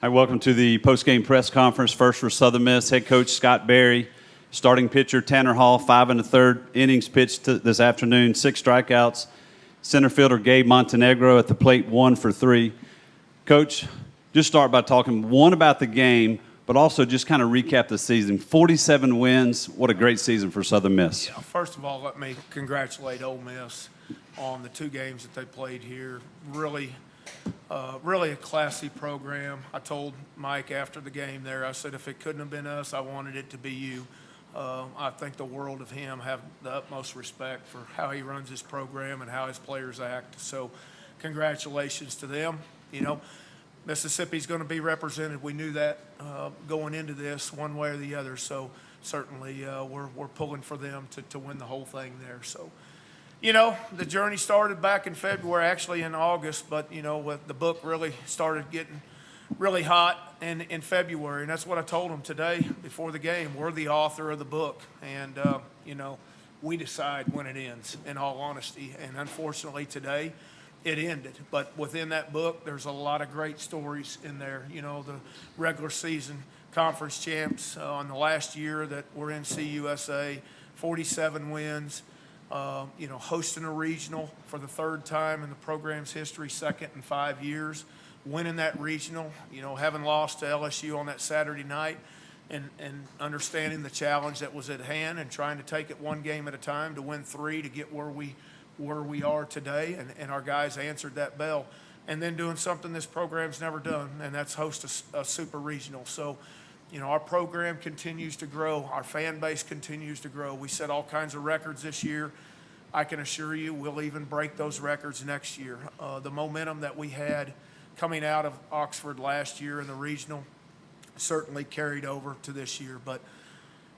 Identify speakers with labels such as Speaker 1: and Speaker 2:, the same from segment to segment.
Speaker 1: Hi, welcome to the postgame press conference. First for Southern Miss, head coach Scott Berry, starting pitcher Tanner Hall, 5 1/3 innings pitched this afternoon, 6 strikeouts. Center fielder Gabe Montenegro at the plate, 1 for 3. Coach, just start by talking, one, about the game, but also just kind of recap the season. 47 wins. What a great season for Southern Miss.
Speaker 2: Yeah, first of all, let me congratulate Ole Miss on the 2 games that they played here. Really a classy program. I told Mike after the game there, I said, if it couldn't have been us, I wanted it to be you. I think the world of him, have the utmost respect for how he runs his program and how his players act. So congratulations to them. You know, Mississippi's going to be represented. We knew that going into this one way or the other. So certainly we're pulling for them to win the whole thing there. So, you know, the journey started back in February, actually in August, but, you know, with the book really started getting really hot in February. And that's what I told them today before the game. We're the author of the book. And, you know, we decide when it ends, in all honesty. And unfortunately today, it ended. But within that book, there's a lot of great stories in there. You know, the regular season conference champs on the last year that were in CUSA, 47 wins. You know, hosting a regional for the 3rd time in the program's history, 2nd in 5 years, winning that regional, you know, having lost to LSU on that Saturday night, and understanding the challenge that was at hand and trying to take it one game at a time to win 3 to get where we are today, and our guys answered that bell. And then doing something this program's never done, and that's host a super regional. So, you know, our program continues to grow. Our fan base continues to grow. We set all kinds of records this year. I can assure you we'll even break those records next year. The momentum that we had coming out of Oxford last year in the regional certainly carried over to this year. But,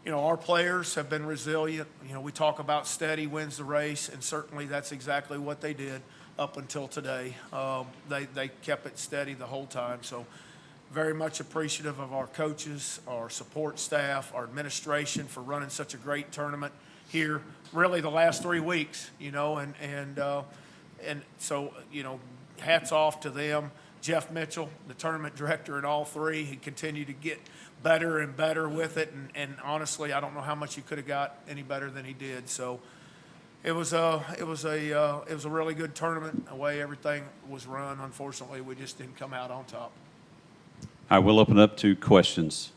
Speaker 2: you know, our players have been resilient. You know, we talk about steady wins the race, and certainly that's exactly what they did up until today. They kept it steady the whole time. So, very much appreciative of our coaches, our support staff, our administration for running such a great tournament here, really the last 3 weeks, you know, and so, you know, hats off to them. Jeff Mitchell, the tournament director in all 3, he continued to get better and better with it, and honestly, I don't know how much he could have got any better than he did. So it was a really good tournament, the way everything was run. Unfortunately, we just didn't come out on top.
Speaker 1: I will open up to questions.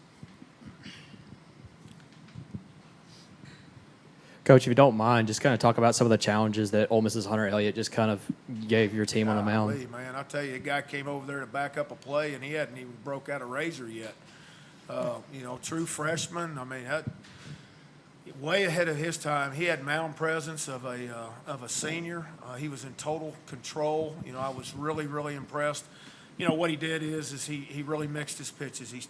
Speaker 3: Coach, if you don't mind, just kind of talk about some of the challenges that Ole Miss's Hunter Elliott just kind of gave your team on the mound.
Speaker 2: Man, I tell you, a guy came over there to back up a play, and he hadn't even broke out a razor yet. You know, true freshman. I mean, way ahead of his time. He had mound presence of a senior. He was in total control. You know, I was really, really impressed. You know, what he did is he really mixed his pitches. He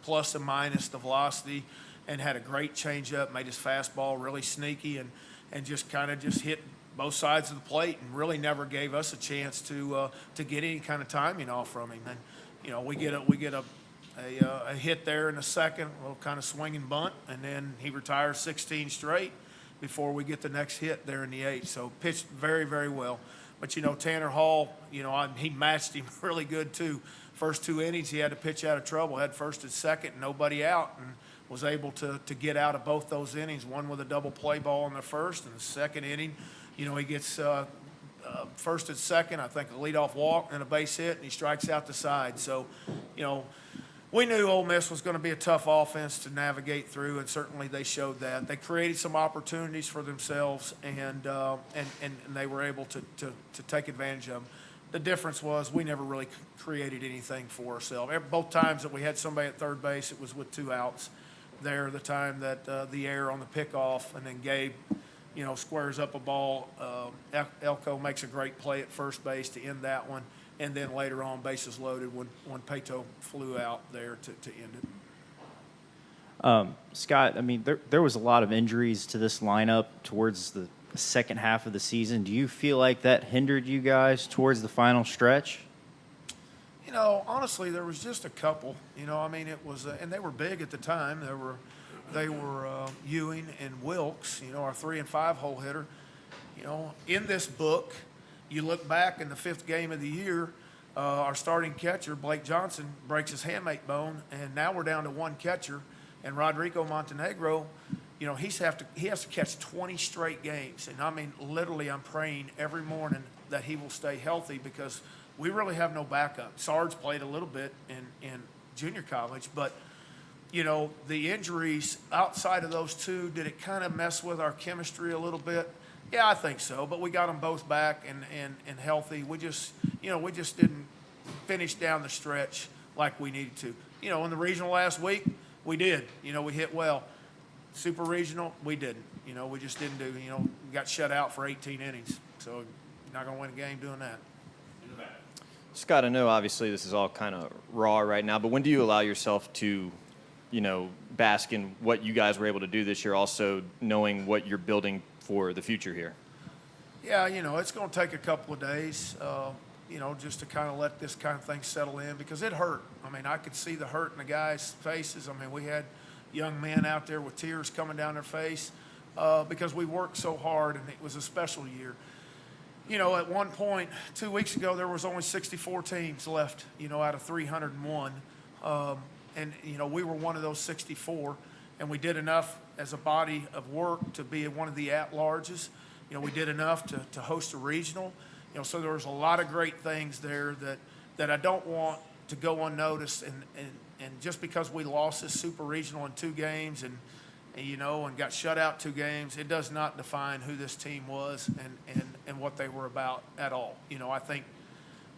Speaker 2: plus and minus the velocity, and had a great changeup, made his fastball really sneaky, and just kind of just hit both sides of the plate, and really never gave us a chance to get any kind of timing off from him. And, you know, we get a hit there in the 2nd, a little kind of swinging bunt, and then he retires 16 straight before we get the next hit there in the 8th. So pitched very, very well. But, you know, Tanner Hall, you know, he matched him really good, too. First 2 innings, he had to pitch out of trouble, had 1st and 2nd, nobody out, and was able to get out of both those innings, one with a double play ball in the 1st, and the 2nd inning, you know, he gets 1st and 2nd, I think a leadoff walk and a base hit, and he strikes out the side. So, you know, we knew Ole Miss was going to be a tough offense to navigate through, and certainly they showed that. They created some opportunities for themselves, and they were able to take advantage of them. The difference was we never really created anything for ourselves. Both times that we had somebody at third base, it was with 2 outs. There, the time that the error on the pickoff, and then Gabe, you know, squares up a ball. Elko makes a great play at first base to end that one. And then later on, bases loaded when Pato flew out there to end it.
Speaker 4: Scott, I mean, there was a lot of injuries to this lineup towards the second half of the season. Do you feel like that hindered you guys towards the final stretch?
Speaker 2: You know, honestly, there was just a couple. You know, I mean, it was, and they were big at the time. They were Ewing and Wilkes. You know, our 3 and 5 hole hitter. You know, in this book, you look back in the 5th game of the year, our starting catcher, Blake Johnson, breaks his hamate bone, and now we're down to one catcher. And Rodrigo Montenegro, he has to catch 20 straight games. And I mean, literally, I'm praying every morning that he will stay healthy because we really have no backup. Sarge played a little bit in junior college, but the injuries outside of those two, did it kind of mess with our chemistry a little bit? Yeah, I think so. But we got them both back and healthy. We just didn't finish down the stretch like we needed to. In the regional last week, we did. We hit well. Super regional, we didn't. We just didn't do. We got shut out for 18 innings. So you're not going to win a game doing that.
Speaker 5: Scott, I know obviously this is all kind of raw right now, but when do you allow yourself to, bask in what you guys were able to do this year, also knowing what you're building for the future here?
Speaker 2: Yeah, it's going to take a couple of days, just to kind of let this kind of thing settle in because it hurt. I mean, I could see the hurt in the guys' faces. I mean, we had young men out there with tears coming down their face because we worked so hard and it was a special year. At one point, 2 weeks ago, there was only 64 teams left, out of 301. And we were one of those 64, and we did enough as a body of work to be one of the at-larges. We did enough to host a regional. So there was a lot of great things there that I don't want to go unnoticed. And just because we lost this super regional in 2 games and got shut out 2 games, it does not define who this team was and what they were about at all. I think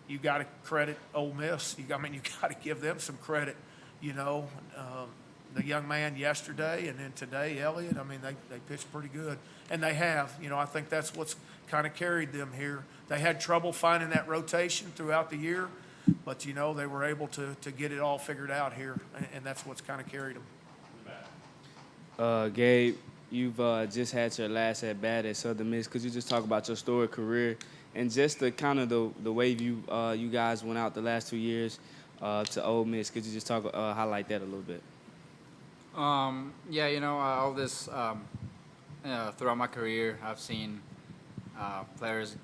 Speaker 2: you got to credit Ole Miss. You got to give them some credit. The young man yesterday and then today, Elliott, they pitched pretty good. And they have. I think that's what's kind of carried them here. They had trouble finding that rotation throughout the year, but, they were able to get it all figured out here, and that's what's kind of carried them.
Speaker 6: Gabe, you've just had your last at-bat at Southern Miss. Could you just talk about your storied career and just the kind of the way you guys went out the last 2 years to Ole Miss? Could you just highlight that a little bit?
Speaker 7: All this throughout my career, I've seen players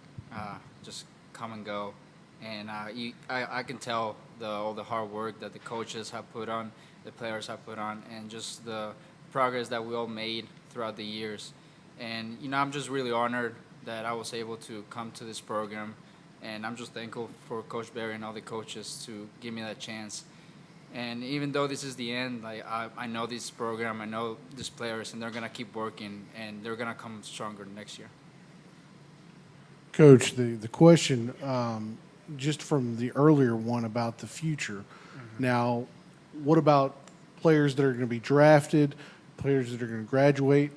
Speaker 7: just come and go, and I can tell all the hard work that the coaches have put on, the players have put on, and just the progress that we all made throughout the years. And I'm just really honored that I was able to come to this program, and I'm just thankful for Coach Barry and all the coaches to give me that chance. And even though this is the end, I know this program, I know these players, and they're going to keep working, and they're going to come stronger next year.
Speaker 8: Coach, the question, just from the earlier one about the future. Mm-hmm. Now, what about players that are going to be drafted, players that are going to graduate?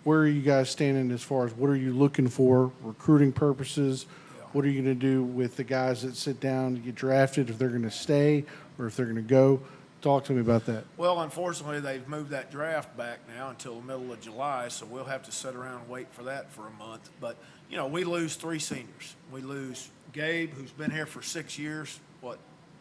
Speaker 8: Where are you guys standing as far as what are you looking for, recruiting purposes? Yeah. What are you going to do with the guys that sit down to get drafted, if they're going to stay or if they're going to go? Talk to me about that.
Speaker 2: Well, unfortunately, they've moved that draft back now until the middle of July, so we'll have to sit around and wait for that for a month. But, we lose 3 seniors. We lose Gabe, who's been here for 6 years.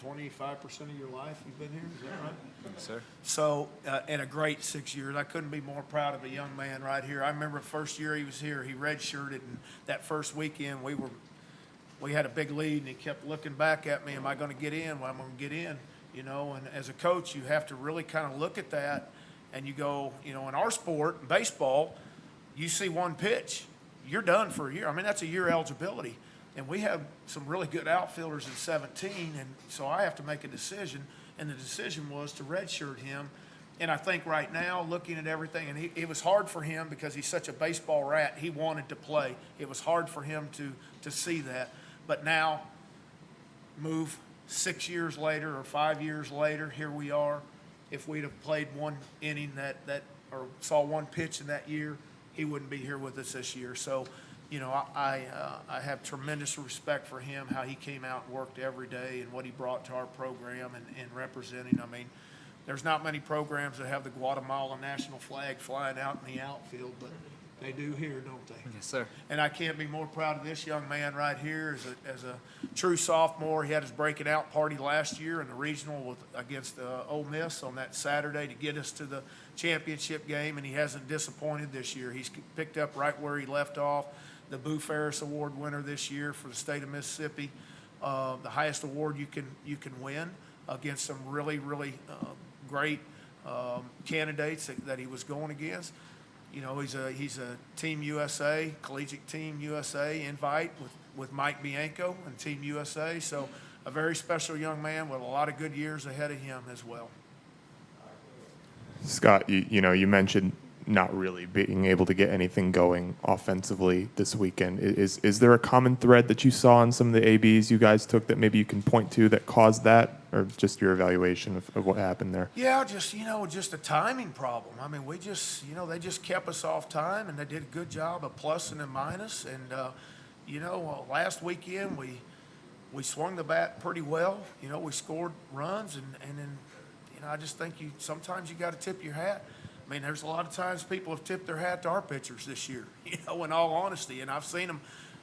Speaker 2: 25% of your life you've been here? Is that right?
Speaker 7: Yes, sir.
Speaker 2: So, in a great 6 years. I couldn't be more proud of a young man right here. I remember the first year he was here, he redshirted, and that first weekend we had a big lead, and he kept looking back at me, am I going to get in? Well, I'm going to get in. And as a coach, you have to really kind of look at that, and you go, in our sport, baseball, you see one pitch, you're done for a year. That's a year eligibility. And we have some really good outfielders in 17, and so I have to make a decision, and the decision was to redshirt him. And I think right now, looking at everything, and it was hard for him because he's such a baseball rat. He wanted to play. It was hard for him to see that. But now, move 6 years later or 5 years later, here we are. If we'd have played one inning or saw one pitch in that year, he wouldn't be here with us this year. So, I have tremendous respect for him, how he came out and worked every day and what he brought to our program and representing. There's not many programs that have the Guatemala national flag flying out in the outfield, but they do here, don't they?
Speaker 7: Yes, sir.
Speaker 2: And I can't be more proud of this young man right here as a true sophomore. He had his breaking out party last year in the regional against Ole Miss on that Saturday to get us to the championship game, and he hasn't disappointed this year. He's picked up right where he left off. The Boo Ferris Award winner this year for the state of Mississippi. the highest award you can win against some really, really great candidates that he was going against. You know, he's a Team USA, Collegiate Team USA invite with Mike Bianco and Team USA. So a very special young man with a lot of good years ahead of him as well.
Speaker 9: Scott, you mentioned not really being able to get anything going offensively this weekend. Is there a common thread that you saw in some of the ABs you guys took that maybe you can point to that caused that, or just your evaluation of what happened there?
Speaker 2: Yeah, just a timing problem. I mean, we just, they just kept us off time, and they did a good job of plus and a minus. And, last weekend we swung the bat pretty well. We scored runs, and then, I just think sometimes you got to tip your hat. I mean, there's a lot of times people have tipped their hat to our pitchers this year, in all honesty, and I've seen them,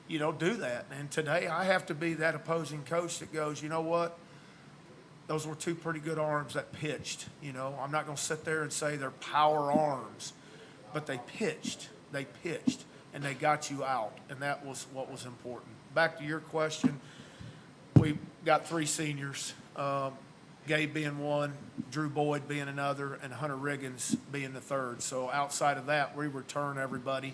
Speaker 2: do that. And today I have to be that opposing coach that goes, you know what? Those were two pretty good arms that pitched. I'm not going to sit there and say they're power arms, but they pitched, and they got you out, and that was what was important. Back to your question, we got three seniors, Gabe being one, Drew Boyd being another, and Hunter Riggins being the third. So outside of that, we return everybody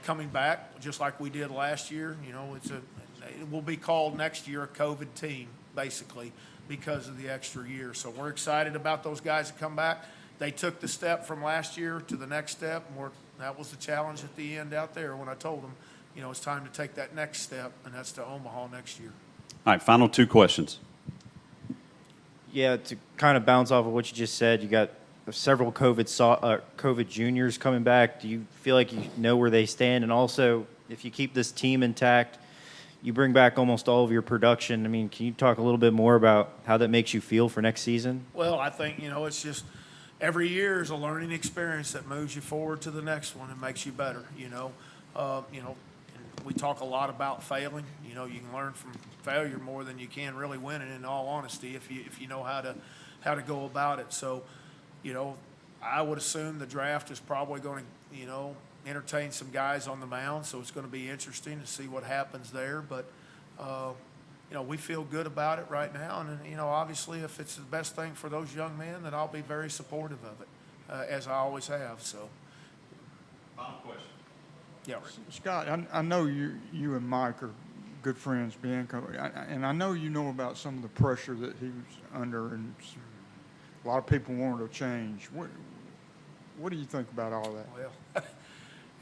Speaker 2: coming back just like we did last year. It will be called next year a COVID team, basically, because of the extra year. So we're excited about those guys that come back. They took the step from last year to the next step. That was the challenge at the end out there when I told them, it's time to take that next step, and that's to Omaha next year.
Speaker 1: All right, final two questions.
Speaker 4: Yeah, to kind of bounce off of what you just said, you got several COVID juniors coming back. Do you feel like you know where they stand? And also, if you keep this team intact, you bring back almost all of your production. I mean, can you talk a little bit more about how that makes you feel for next season?
Speaker 2: Well, I think, it's just every year is a learning experience that moves you forward to the next one and makes you better, we talk a lot about failing. You can learn from failure more than you can really winning, in all honesty, if you know how to go about it. So, I would assume the draft is probably going to, entertain some guys on the mound. So it's going to be interesting to see what happens there. But, we feel good about it right now. And, obviously, if it's the best thing for those young men, then I'll be very supportive of it, as I always have. So.
Speaker 1: Final question.
Speaker 2: Yeah.
Speaker 10: Scott, I know you and Mike are good friends, Bianco, and I know about some of the pressure that he was under, and a lot of people wanted to change. What do you think about all that?
Speaker 2: Well,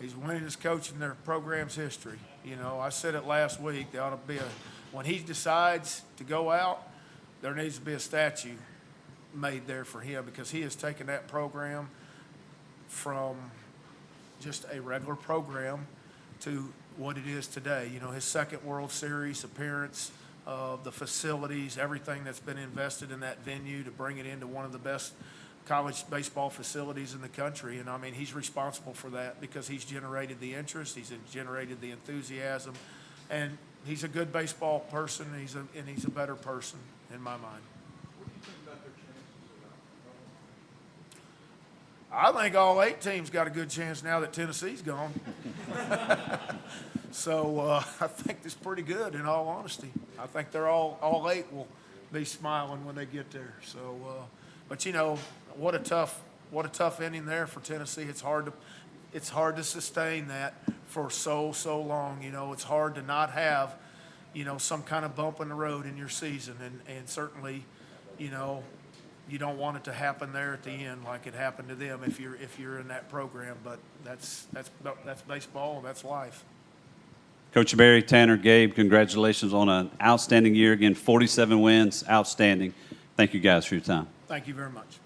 Speaker 2: he's the winningest coach in their program's history. I said it last week. There ought to be when he decides to go out, there needs to be a statue made there for him, because he has taken that program from just a regular program to what it is today. His second World Series appearance, the facilities, everything that's been invested in that venue to bring it into one of the best college baseball facilities in the country. And, he's responsible for that because he's generated the interest, he's generated the enthusiasm, and he's a good baseball person, and he's a better person in my mind. I think all 8 teams got a good chance now that Tennessee's gone. So I think it's pretty good, in all honesty. I think they're all 8 will be smiling when they get there. So, but what a tough inning there for Tennessee. It's hard to sustain that for so long. It's hard to not have, some kind of bump in the road in your season, and certainly, you don't want it to happen there at the end like it happened to them if you're in that program. But that's baseball, and that's life.
Speaker 1: Coach Barry, Tanner, Gabe, congratulations on an outstanding year. Again, 47 wins, outstanding. Thank you guys for your time.
Speaker 2: Thank you very much.